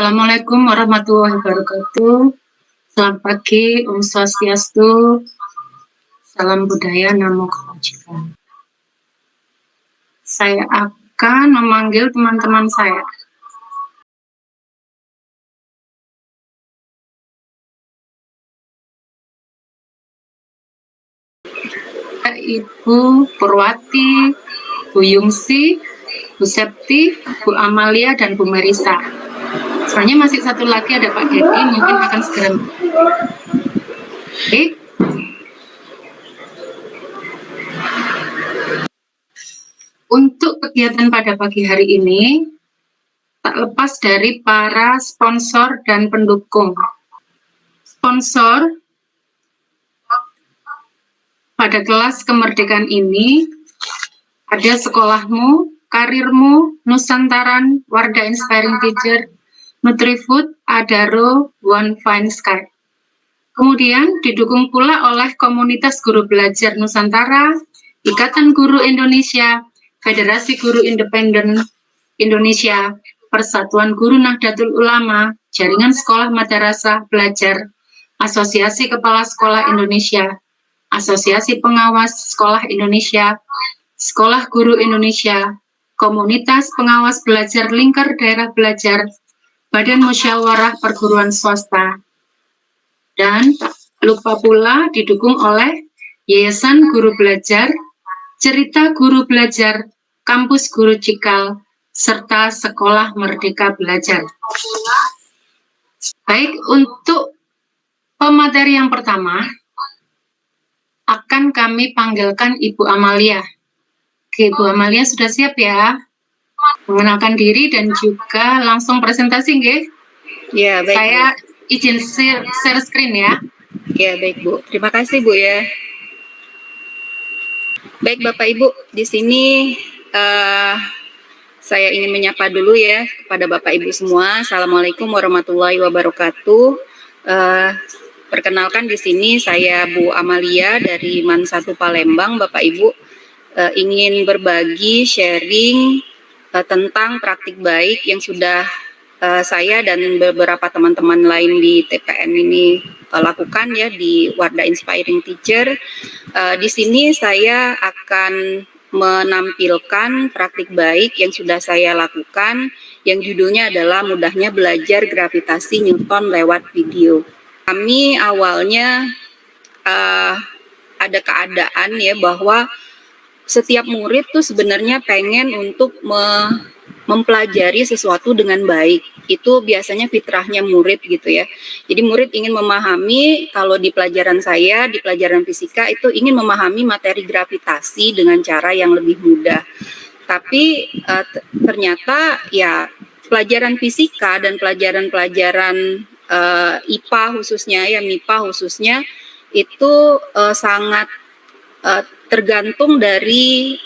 Assalamualaikum warahmatullahi wabarakatuh. Selamat pagi, Om Swastiastu, salam budaya, namo kebajikan. Saya akan memanggil teman-teman saya. Ibu Purwati, Bu Yungsi, Bu Septi, Bu Amalia, dan Bu Marisa. Soalnya masih satu lagi ada Pak Dedi, mungkin akan segera. Baik. Untuk kegiatan pada pagi hari ini, tak lepas dari para sponsor dan pendukung. Sponsor pada kelas kemerdekaan ini ada Sekolahmu, Karirmu, Nusantaran, Wardah Inspiring Teacher, Nutrifood, Adaro, One Fine Sky. Kemudian didukung pula oleh Komunitas Guru Belajar Nusantara, Ikatan Guru Indonesia, Federasi Guru Independen Indonesia, Persatuan Guru Nahdlatul Ulama, Jaringan Sekolah Madrasah Belajar, Asosiasi Kepala Sekolah Indonesia, Asosiasi Pengawas Sekolah Indonesia, Sekolah Guru Indonesia, Komunitas Pengawas Belajar Lingkar Daerah Belajar, Badan Musyawarah Perguruan Swasta, dan tak lupa pula didukung oleh Yayasan Guru Belajar, Cerita Guru Belajar, Kampus Guru Cikal, serta Sekolah Merdeka Belajar. Baik, untuk pemateri yang pertama, akan kami panggilkan Ibu Amalia. Oke, Ibu Amalia sudah siap ya? Mengenalkan diri dan juga langsung presentasi, nggih? Ya, baik. Saya izin share screen ya. Ya, baik Bu. Terima kasih Bu ya. Baik Bapak Ibu, di sini saya ingin menyapa dulu ya kepada Bapak Ibu semua. Assalamualaikum warahmatullahi wabarakatuh. Perkenalkan di sini saya Bu Amalia dari MAN 1 Palembang, Bapak Ibu. Ingin berbagi sharing tentang praktik baik yang sudah saya dan beberapa teman-teman lain di TPN ini lakukan ya di Wardah Inspiring Teacher. Di sini saya akan menampilkan praktik baik yang sudah saya lakukan yang judulnya adalah Mudahnya Belajar Gravitasi Newton lewat video. Kami awalnya ada keadaan ya bahwa setiap murid tuh sebenarnya pengen untuk mempelajari sesuatu dengan baik. Itu biasanya fitrahnya murid gitu ya. Jadi murid ingin memahami, kalau di pelajaran saya, di pelajaran fisika itu ingin memahami materi gravitasi dengan cara yang lebih mudah. Tapi ternyata ya pelajaran fisika dan pelajaran-pelajaran IPA khususnya ya MIPA khususnya itu sangat tergantung dari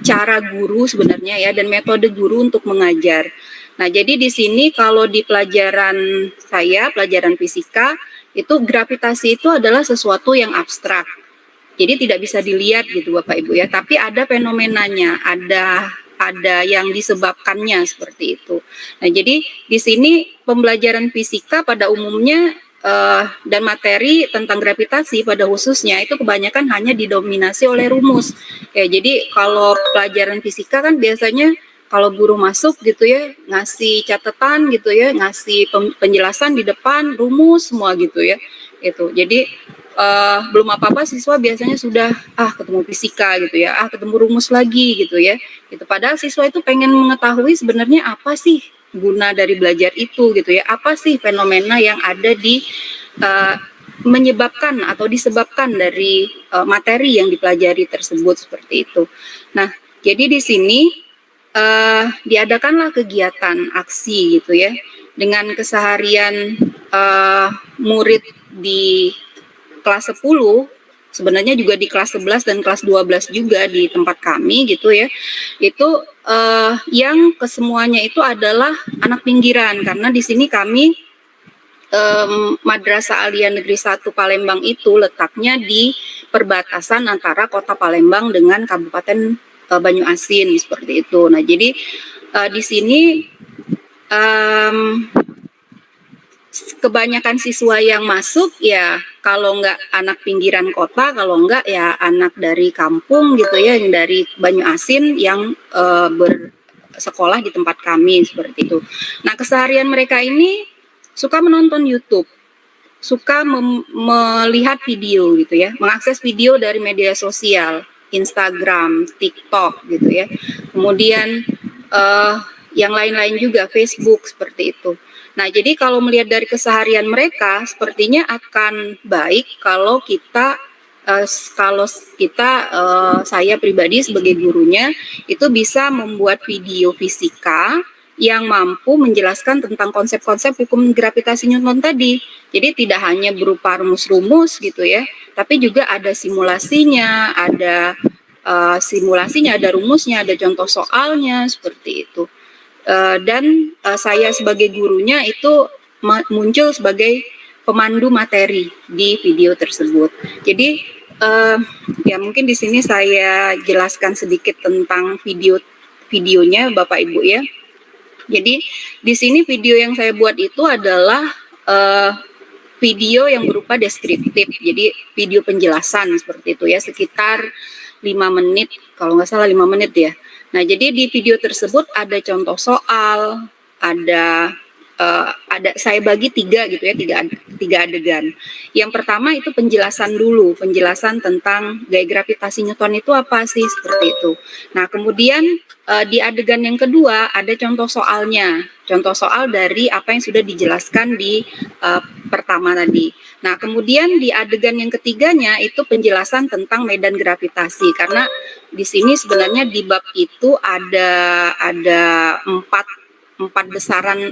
cara guru sebenarnya ya dan metode guru untuk mengajar. Nah, jadi di sini kalau di pelajaran saya, pelajaran fisika, itu gravitasi itu adalah sesuatu yang abstrak. Jadi tidak bisa dilihat gitu Bapak Ibu ya, tapi ada fenomenanya, ada yang disebabkannya seperti itu. Nah, jadi di sini pembelajaran fisika pada umumnya dan materi tentang gravitasi pada khususnya itu kebanyakan hanya didominasi oleh rumus. Ya, jadi kalau pelajaran fisika kan biasanya kalau guru masuk gitu ya, ngasih catatan gitu ya, ngasih penjelasan di depan, rumus semua gitu ya. Itu. Jadi belum apa-apa siswa biasanya sudah ketemu fisika gitu ya, ketemu rumus lagi gitu ya. Gitu. Padahal siswa itu pengen mengetahui sebenarnya apa sih guna dari belajar itu gitu ya, apa sih fenomena yang ada di menyebabkan atau disebabkan dari materi yang dipelajari tersebut seperti itu. Nah, jadi di sini diadakanlah kegiatan aksi gitu ya, dengan keseharian murid di kelas 10, sebenarnya juga di kelas 11 dan kelas 12 juga di tempat kami gitu ya. Itu yang kesemuanya itu adalah anak pinggiran karena di sini kami Madrasah Aliyah Negeri 1 Palembang itu letaknya di perbatasan antara Kota Palembang dengan Kabupaten Banyuasin seperti itu. Nah, jadi di sini kebanyakan siswa yang masuk ya kalau nggak anak pinggiran kota, kalau nggak ya anak dari kampung gitu ya, yang dari Banyuasin yang bersekolah di tempat kami seperti itu. Nah, keseharian mereka ini suka menonton YouTube, suka melihat video gitu ya, mengakses video dari media sosial, Instagram, TikTok gitu ya. Kemudian yang lain-lain juga, Facebook seperti itu. Nah, jadi kalau melihat dari keseharian mereka, sepertinya akan baik kalau kita saya pribadi sebagai gurunya itu bisa membuat video fisika yang mampu menjelaskan tentang konsep-konsep hukum gravitasi Newton tadi. Jadi tidak hanya berupa rumus-rumus gitu ya, tapi juga ada simulasinya, ada rumusnya, ada contoh soalnya seperti itu. Dan saya sebagai gurunya itu muncul sebagai pemandu materi di video tersebut. Jadi ya mungkin di sini saya jelaskan sedikit tentang videonya Bapak Ibu ya. Jadi di sini video yang saya buat itu adalah video yang berupa deskriptif. Jadi video penjelasan seperti itu ya, sekitar 5 menit, kalau nggak salah 5 menit ya. Nah, jadi di video tersebut ada contoh soal, ada saya bagi 3 gitu ya, tiga adegan. Yang pertama itu penjelasan dulu, penjelasan tentang gaya gravitasi Newton itu apa sih, seperti itu. Nah, kemudian di adegan yang kedua ada contoh soalnya, contoh soal dari apa yang sudah dijelaskan di pertama tadi. Nah, kemudian di adegan yang ketiganya itu penjelasan tentang medan gravitasi, karena di sini sebenarnya di bab itu ada empat besaran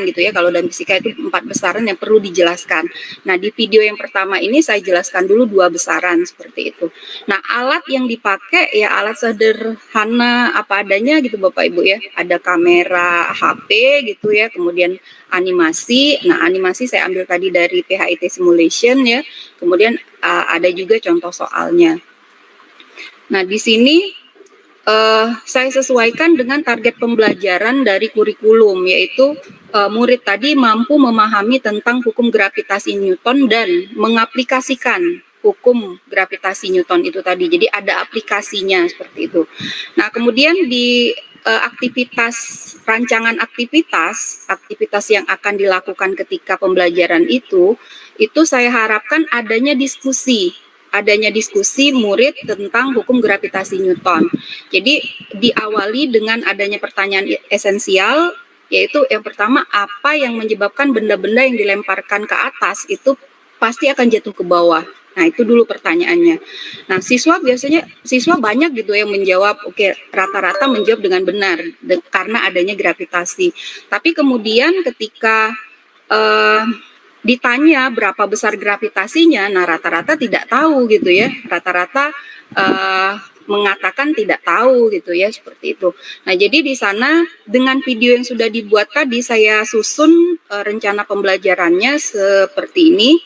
gitu ya, kalau dalam fisika itu 4 besaran yang perlu dijelaskan. Nah, di video yang pertama ini saya jelaskan dulu 2 besaran seperti itu. Nah, alat yang dipakai ya alat sederhana apa adanya gitu Bapak Ibu ya. Ada kamera HP gitu ya, kemudian animasi. Nah, animasi saya ambil tadi dari PHIT Simulation ya. Kemudian ada juga contoh soalnya. Nah, di sini saya sesuaikan dengan target pembelajaran dari kurikulum, yaitu murid tadi mampu memahami tentang hukum gravitasi Newton dan mengaplikasikan hukum gravitasi Newton itu tadi. Jadi ada aplikasinya seperti itu. Nah, kemudian di rancangan aktivitas yang akan dilakukan ketika pembelajaran itu saya harapkan adanya diskusi murid tentang hukum gravitasi Newton. Jadi diawali dengan adanya pertanyaan esensial, yaitu yang pertama, apa yang menyebabkan benda-benda yang dilemparkan ke atas itu pasti akan jatuh ke bawah. Nah, itu dulu pertanyaannya. Nah, siswa banyak gitu yang menjawab, oke, rata-rata menjawab dengan benar karena adanya gravitasi. Tapi kemudian ketika ditanya berapa besar gravitasinya, nah rata-rata tidak tahu gitu ya, rata-rata mengatakan tidak tahu gitu ya, seperti itu. Nah, jadi di sana dengan video yang sudah dibuat tadi saya susun rencana pembelajarannya seperti ini.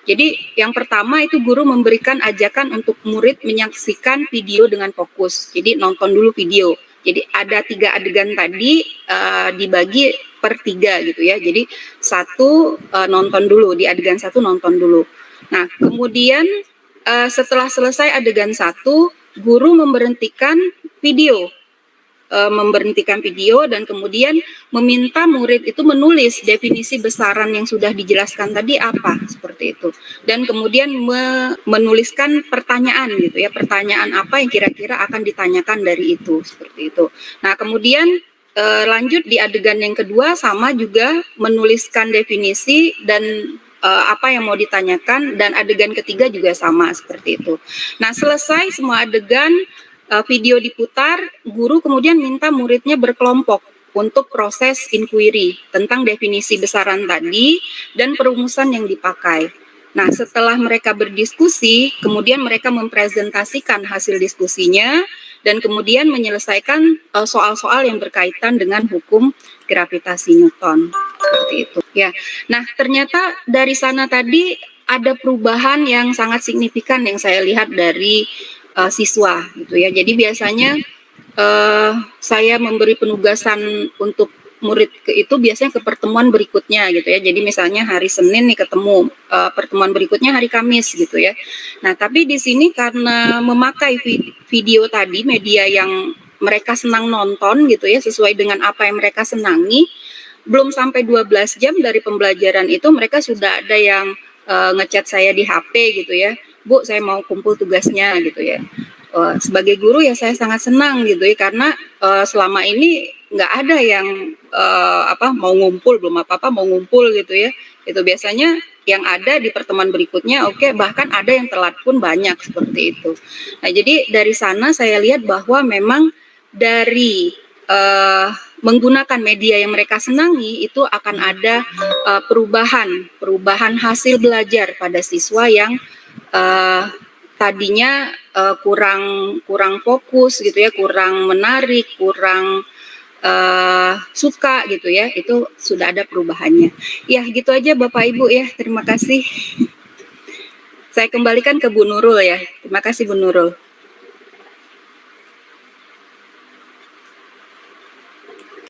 Jadi yang pertama itu guru memberikan ajakan untuk murid menyaksikan video dengan fokus. Jadi nonton dulu video. Jadi ada 3 adegan tadi dibagi per 3 gitu ya. Jadi nonton dulu, di adegan 1 nonton dulu. Nah, kemudian setelah selesai adegan 1, guru memberhentikan video dan kemudian meminta murid itu menulis definisi besaran yang sudah dijelaskan tadi apa, seperti itu. Dan kemudian menuliskan pertanyaan gitu ya, pertanyaan apa yang kira-kira akan ditanyakan dari itu, seperti itu. Nah, kemudian lanjut di adegan yang kedua sama juga menuliskan definisi dan apa yang mau ditanyakan, dan adegan ketiga juga sama seperti itu. Nah, selesai semua adegan, video diputar, guru kemudian minta muridnya berkelompok untuk proses inquiry tentang definisi besaran tadi dan perumusan yang dipakai. Nah, setelah mereka berdiskusi, kemudian mereka mempresentasikan hasil diskusinya dan kemudian menyelesaikan soal-soal yang berkaitan dengan hukum gravitasi Newton. Seperti itu. Ya. Nah, ternyata dari sana tadi ada perubahan yang sangat signifikan yang saya lihat dari siswa gitu ya. Jadi biasanya saya memberi penugasan untuk murid itu biasanya ke pertemuan berikutnya gitu ya. Jadi misalnya hari Senin nih ketemu, pertemuan berikutnya hari Kamis gitu ya. Nah, tapi di sini karena memakai video tadi, media yang mereka senang nonton gitu ya, sesuai dengan apa yang mereka senangi, belum sampai 12 jam dari pembelajaran itu mereka sudah ada yang ngechat saya di HP gitu ya. Bu, saya mau kumpul tugasnya gitu ya. Sebagai guru ya saya sangat senang gitu ya, karena selama ini nggak ada yang mau ngumpul, belum apa-apa mau ngumpul gitu ya. Itu biasanya yang ada di pertemuan berikutnya, oke, bahkan ada yang telat pun banyak seperti itu. Nah, jadi dari sana saya lihat bahwa memang dari menggunakan media yang mereka senangi itu akan ada perubahan hasil belajar pada siswa yang tadinya kurang fokus gitu ya, kurang menarik, kurang suka gitu ya, itu sudah ada perubahannya. Ya gitu aja Bapak Ibu ya, terima kasih. Saya kembalikan ke Bu Nurul ya. Terima kasih Bu Nurul.